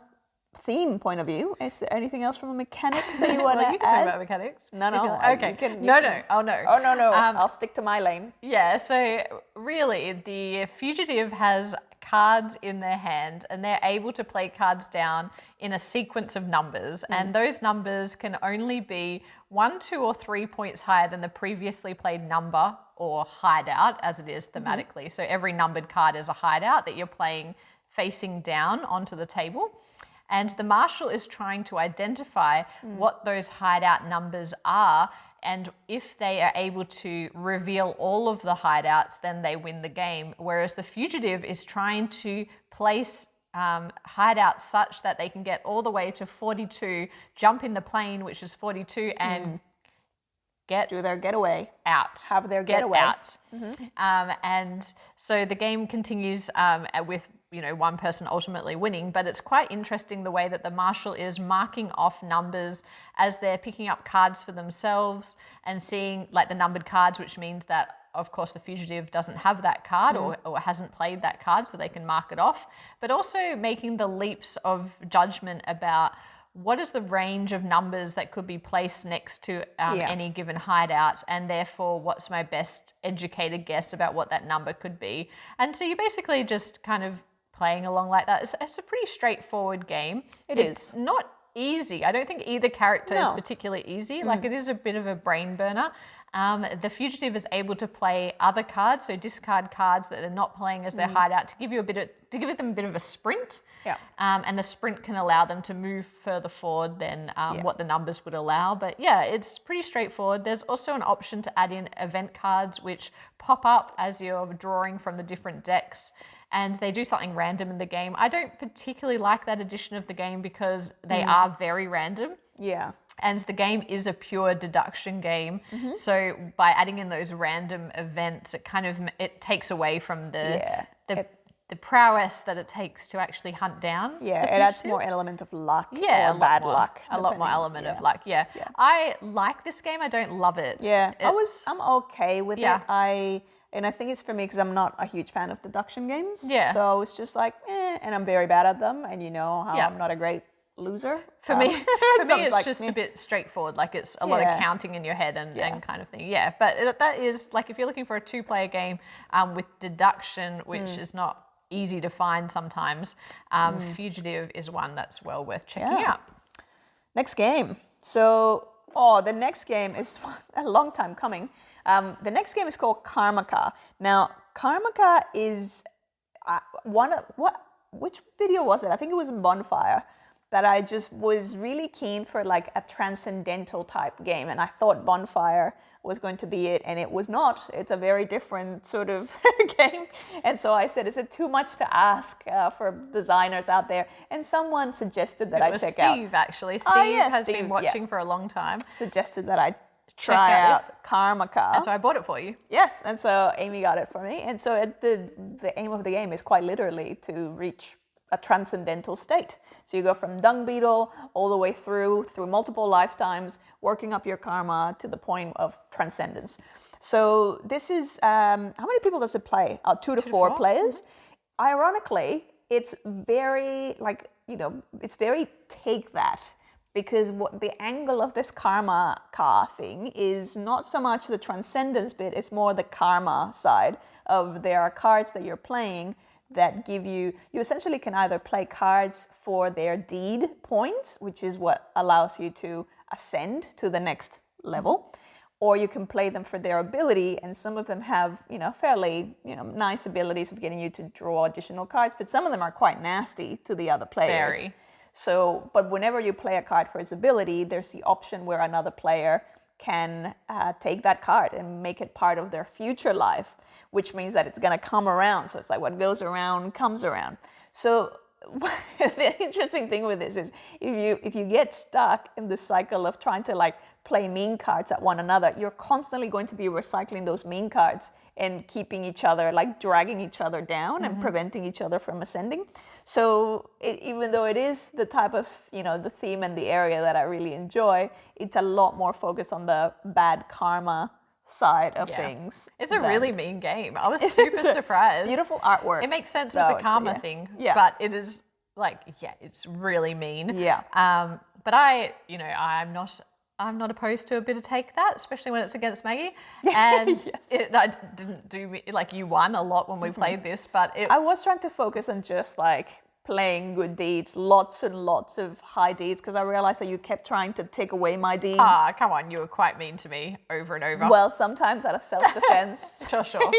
theme point of view. Is there anything else from a mechanic that you want to add? You can talk about mechanics. No. Okay. No. Oh, no. Oh, no. I'll stick to my lane. Yeah, so really, the fugitive has cards in their hand and they're able to play cards down in a sequence of numbers, and those numbers can only be 1, 2, or 3 points higher than the previously played number or hideout, as it is thematically. So every numbered card is a hideout that you're playing facing down onto the table. And the marshal is trying to identify what those hideout numbers are, and if they are able to reveal all of the hideouts, then they win the game. Whereas the fugitive is trying to place hideouts such that they can get all the way to 42, jump in the plane, which is 42, and do their getaway out. Have their getaway out. And so the game continues with one person ultimately winning, but it's quite interesting the way that the marshal is marking off numbers as they're picking up cards for themselves and seeing like the numbered cards, which means that of course the fugitive doesn't have that card or hasn't played that card, so they can mark it off, but also making the leaps of judgment about what is the range of numbers that could be placed next to any given hideout, and therefore what's my best educated guess about what that number could be. And so you're basically just kind of playing along like that. It's a pretty straightforward game. It's not easy. I don't think either character is particularly easy. Like it is a bit of a brain burner. The fugitive is able to play other cards, so discard cards that they're not playing as their hideout to give them a bit of a sprint. Yeah. And the sprint can allow them to move further forward than what the numbers would allow. But yeah, it's pretty straightforward. There's also an option to add in event cards, which pop up as you're drawing from the different decks, and they do something random in the game. I don't particularly like that edition of the game because they are very random. Yeah. And the game is a pure deduction game. So by adding in those random events, it takes away from the prowess that it takes to actually hunt down. Yeah, it adds more element of luck or bad luck. A lot more element of luck, yeah. I like this game, I don't love it. Yeah, I'm okay with it. And I think it's for me because I'm not a huge fan of deduction games. Yeah. So it's just like, and I'm very bad at them, and you know how I'm not a great loser. For me it's just a bit straightforward. Like it's a lot of counting in your head and kind of thing. Yeah, but that is, like if you're looking for a 2-player game with deduction, which is not easy to find sometimes, Fugitive is one that's well worth checking out. Next game. So, the next game is a long time coming. The next game is called Karmaka. Now, Karmaka is which video was it? I think it was in Bonfire. that I just was really keen for like a transcendental type game. And I thought Bonfire was going to be it, and it was not. It's a very different sort of game. And so I said, is it too much to ask for designers out there? And someone suggested that I check out. Steve, actually. Steve has Steve, been watching for a long time. Suggested that I try out Karmaka. And so I bought it for you. Yes, and so Amy got it for me. And so the aim of the game is quite literally to reach a transcendental state. So you go from dung beetle all the way through multiple lifetimes, working up your karma to the point of transcendence. So this is, how many people does it play? 2 to 4 players. Ironically, it's very it's very take that, because what the angle of this Karmaka thing is not so much the transcendence bit, it's more the karma side of there are cards that you're playing that give you essentially can either play cards for their deed points, which is what allows you to ascend to the next level, or you can play them for their ability, and some of them have, fairly, nice abilities of getting you to draw additional cards, but some of them are quite nasty to the other players. Very. So, but whenever you play a card for its ability, there's the option where another player can take that card and make it part of their future life, which means that it's going to come around. So it's like what goes around comes around. So the interesting thing with this is if you get stuck in the cycle of trying to like play mean cards at one another, you're constantly going to be recycling those mean cards and keeping each other, like dragging each other down and preventing each other from ascending. So even though it is the type of, the theme and the area that I really enjoy, it's a lot more focused on the bad karma side of things. It's a really mean game. I was super surprised. Beautiful artwork. It makes sense with the karma thing, but it is like, it's really mean. Yeah. But I'm not opposed to a bit of take that, especially when it's against Maggie. And I didn't do, like, you won a lot when we played this, but I was trying to focus on just like playing good deeds, lots and lots of high deeds, because I realized that you kept trying to take away my deeds. Come on, you were quite mean to me over and over. Well, sometimes out of self-defense. Sure.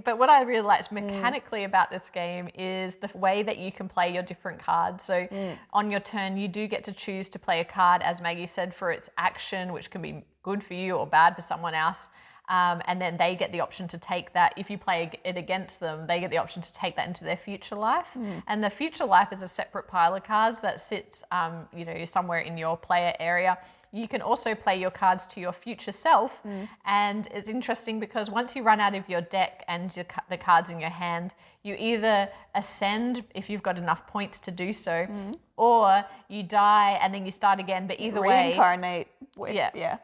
But what I really liked mechanically about this game is the way that you can play your different cards. So on your turn, you do get to choose to play a card, as Maggie said, for its action, which can be good for you or bad for someone else. And then they get the option to take that. If you play it against them, they get the option to take that into their future life. And the future life is a separate pile of cards that sits, somewhere in your player area. You can also play your cards to your future self. And it's interesting because once you run out of your deck and the cards in your hand, you either ascend if you've got enough points to do so, or you die and then you start again. But either way, reincarnate.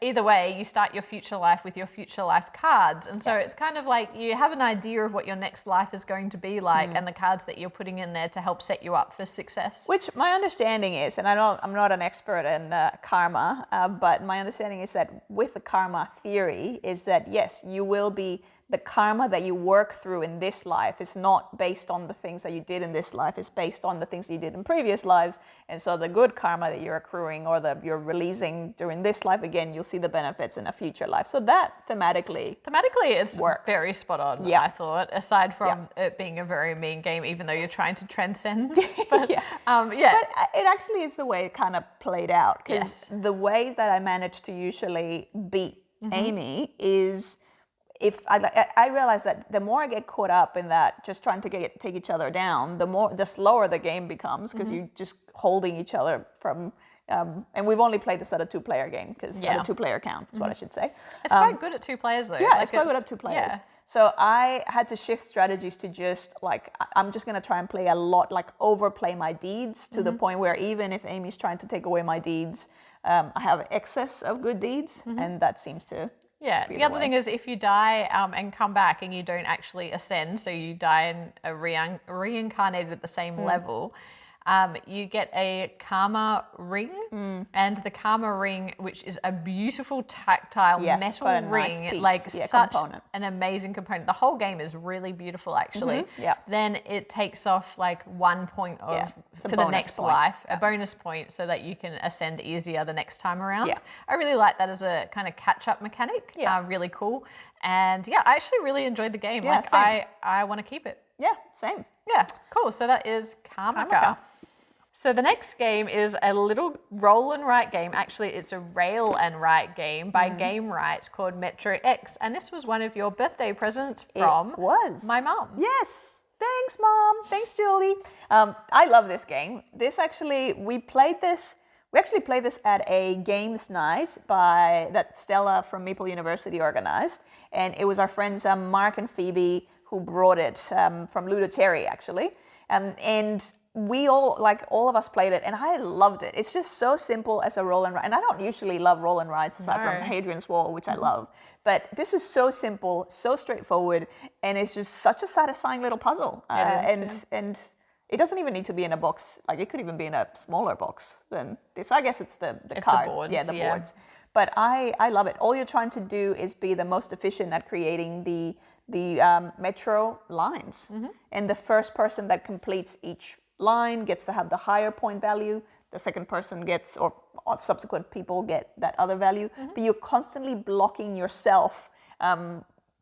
Either way, you start your future life with your future life cards. And so it's kind of like you have an idea of what your next life is going to be like and the cards that you're putting in there to help set you up for success. Which my understanding is, and I know I'm not an expert in karma, but my understanding is that with the karma theory is that, yes, you will be the karma that you work through in this life is not based on the things that you did in this life. It's based on the things that you did in previous lives. And so the good karma that you're accruing or that you're releasing during this life, again, you'll see the benefits in a future life. So that thematically it's works. Very spot on, I thought, aside from it being a very mean game, even though you're trying to transcend. But, But it actually is the way it kind of played out, because the way that I managed to usually beat Amy is if I realize that the more I get caught up in that, just trying to take each other down, the slower the game becomes, because you're just holding each other from. And we've only played this at a 2-player game, because at a 2-player count is what I should say. It's quite good at 2 players though. Yeah, it's quite good at 2 players. Yeah. So I had to shift strategies to just like, I'm just going to try and play a lot, like overplay my deeds to the point where even if Amy's trying to take away my deeds, I have excess of good deeds, and that seems to. Yeah, the other thing is if you die and come back and you don't actually ascend, so you die and are reincarnated at the same level, you get a karma ring, and the karma ring, which is a beautiful tactile metal ring, like such an amazing component. The whole game is really beautiful, actually. Then it takes off like 1 point for the next life, a bonus point, so that you can ascend easier the next time around. I really like that as a kind of catch-up mechanic. Really cool. And I actually really enjoyed the game. I want to keep it. Yeah, same. Yeah, cool. So that is Karmaka. So the next game is a little roll and write game. Actually, it's a rail and write game by Game Right called Metro X. And this was one of your birthday presents from my mum. Yes. Thanks, Mom. Thanks, Julie. I love this game. We actually played this at a games night that Stella from Maple University organized. And it was our friends Mark and Phoebe who brought it from Ludo Cherry, actually. And we all of us played it, and I loved it. It's just so simple as a roll and write. And I don't usually love roll and writes aside from Hadrian's Wall, which I love. But this is so simple, so straightforward, and it's just such a satisfying little puzzle. And it doesn't even need to be in a box. Like, it could even be in a smaller box than this. I guess it's the card. The boards, the boards. But I love it. All you're trying to do is be the most efficient at creating the metro lines. And the first person that completes each line gets to have the higher point value. The second person gets, or subsequent people get that other value. But you're constantly blocking yourself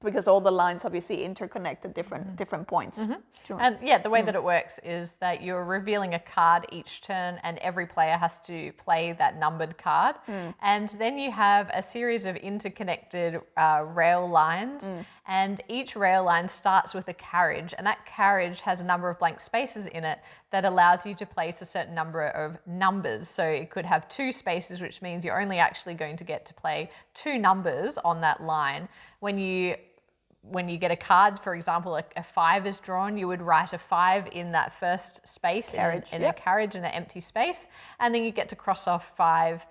because all the lines obviously interconnect at different points. And the way that it works is that you're revealing a card each turn, and every player has to play that numbered card. And then you have a series of interconnected rail lines, and each rail line starts with a carriage, and that carriage has a number of blank spaces in it that allows you to place a certain number of numbers. So it could have 2 spaces, which means you're only actually going to get to play 2 numbers on that line. When you get a card, for example, a 5 is drawn, you would write a 5 in that first space in a carriage in an empty space, and then you get to cross off 5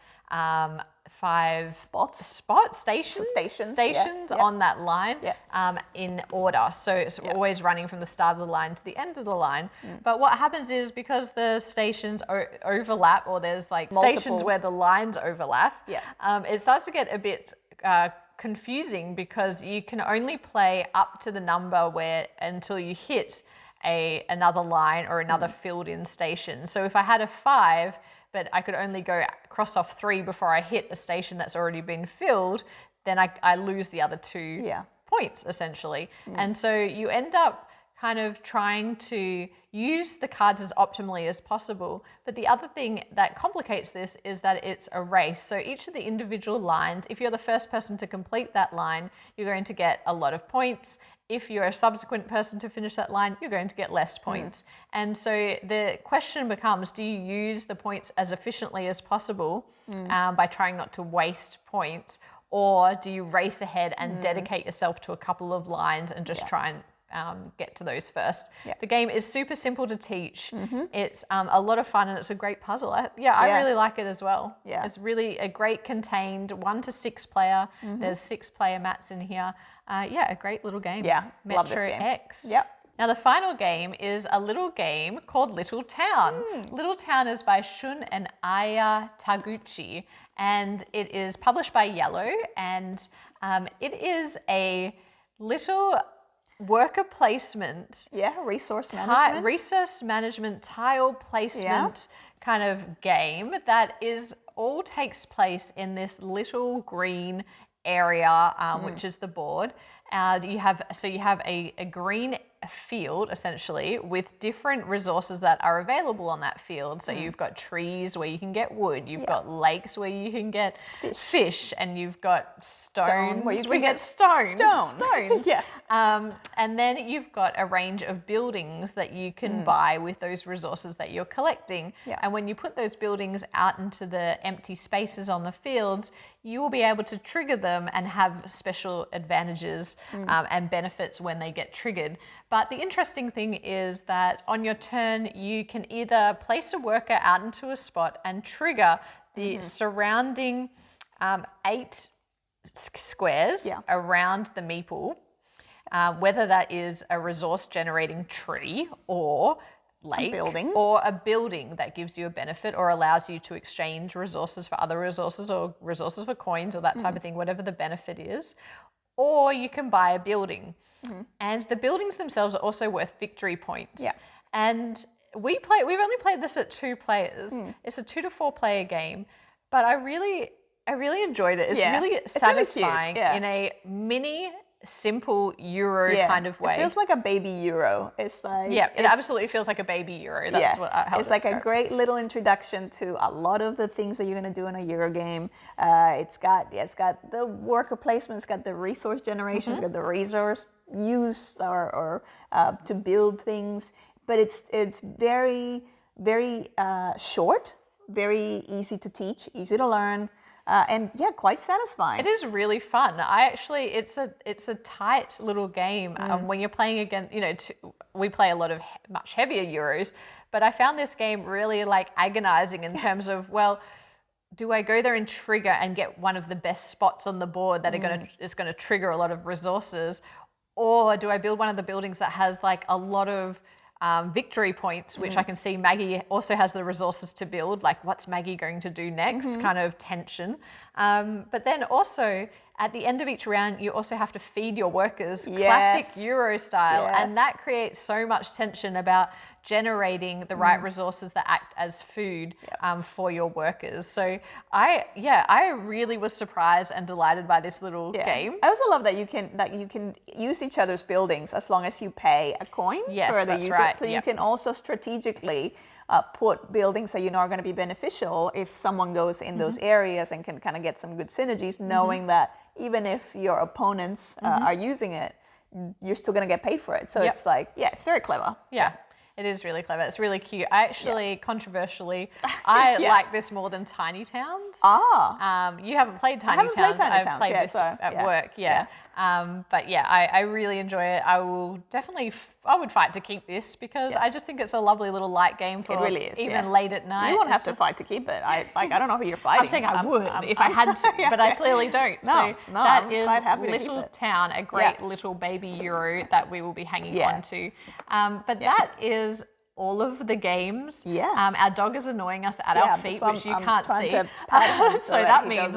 stations on that line in order. So it's always running from the start of the line to the end of the line. But what happens is, because the stations overlap, or there's like stations where the lines overlap, it starts to get a bit confusing, because you can only play up to the number until you hit another line or another filled in station. So if I had a 5, but I could only go cross off 3 before I hit a station that's already been filled, then I lose the other 2 points, essentially. And so you end up kind of trying to use the cards as optimally as possible. But the other thing that complicates this is that it's a race. So each of the individual lines, if you're the first person to complete that line, you're going to get a lot of points. If you're a subsequent person to finish that line, you're going to get less points. And so the question becomes, do you use the points as efficiently as possible by trying not to waste points? Or do you race ahead and dedicate yourself to a couple of lines and just try and get to those first? The game is super simple to teach. It's a lot of fun, and it's a great puzzle. I really like it as well. It's really a great contained 1 to 6 player. There's 6 player mats in here. A great little game. Metro love this game. X. Now the final game is a little game called Little Town. Little Town is by Shun and Aya Taguchi, and it is published by Yellow, and it is a little worker placement. Resource management, tile placement kind of game that all takes place in this little green area, which is the board. You have a green field, essentially, with different resources that are available on that field. So you've got trees where you can get wood, you've got lakes where you can get fish, and you've got stone where you can get stones. And then you've got a range of buildings that you can buy with those resources that you're collecting. And when you put those buildings out into the empty spaces on the fields, you will be able to trigger them and have special advantages and benefits when they get triggered. But the interesting thing is that on your turn, you can either place a worker out into a spot and trigger the surrounding 8 squares around the meeple, whether that is a resource generating tree or lake, or a building that gives you a benefit or allows you to exchange resources for other resources, or resources for coins, or that type of thing, whatever the benefit is. Or you can buy a building. And the buildings themselves are also worth victory points. And we've only played this at 2 players. It's a 2 to 4 player game, but I really enjoyed it. It's really satisfying in a mini simple Euro kind of way. It feels like a baby Euro. It's like it absolutely feels like a baby Euro. That's what how it's like a great little introduction to a lot of the things that you're going to do in a Euro game. It's got the worker placement, it's got the resource generation, it's got the resource use or to build things. But it's very short, very easy to teach, easy to learn. And quite satisfying. It is really fun. It's a tight little game. When you're playing against, we play a lot of much heavier Euros, but I found this game really like agonizing in terms of, well, do I go there and trigger and get one of the best spots on the board that is going to trigger a lot of resources, or do I build one of the buildings that has like a lot of victory points, which I can see Maggie also has the resources to build, like what's Maggie going to do next, kind of tension. But then also at the end of each round, you also have to feed your workers, classic Euro style. And that creates so much tension about generating the right resources that act as food for your workers. So I really was surprised and delighted by this little game. I also love that you can use each other's buildings as long as you pay a coin for the use. So you can also strategically put buildings that you know are going to be beneficial if someone goes in those areas and can kind of get some good synergies, knowing that even if your opponents are using it, you're still going to get paid for it. So it's like, it's very clever. Yeah. It is really clever. It's really cute. I actually, controversially, I like this more than Tiny Towns. You haven't played Tiny Towns. I've played this at work. But I really enjoy it. I would fight to keep this because I just think it's a lovely little light game for even late at night. You won't have to fight to keep it. I don't know who you're fighting. I'm saying I would if I had to, but I clearly don't. No, that is Little Town, a great little baby Euro that we will be hanging on to. But that is all of the games. Yes. Our dog is annoying us at our feet, which you can't see. So that means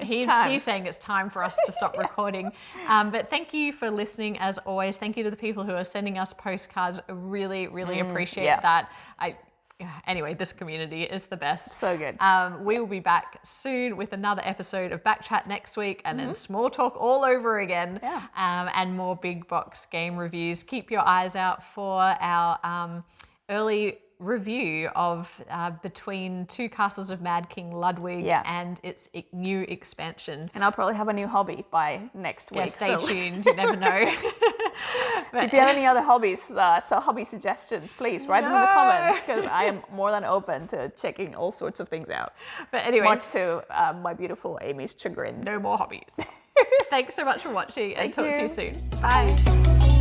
he's saying it's time for us to stop recording. But thank you for listening as always. Thank you to the people who are sending us postcards. Really, really appreciate that. Anyway, this community is the best. So good. We will be back soon with another episode of Backchat next week, and then Small Talk all over again, and more big box game reviews. Keep your eyes out for our early review of Between Two Castles of Mad King Ludwig and its new expansion. And I'll probably have a new hobby by next week. Stay tuned. You never know. But if you have any other hobbies, hobby suggestions, please write them in the comments, because I am more than open to checking all sorts of things out. But anyway, much to my beautiful Amy's chagrin. No more hobbies. Thanks so much for watching, and talk to you soon. Bye.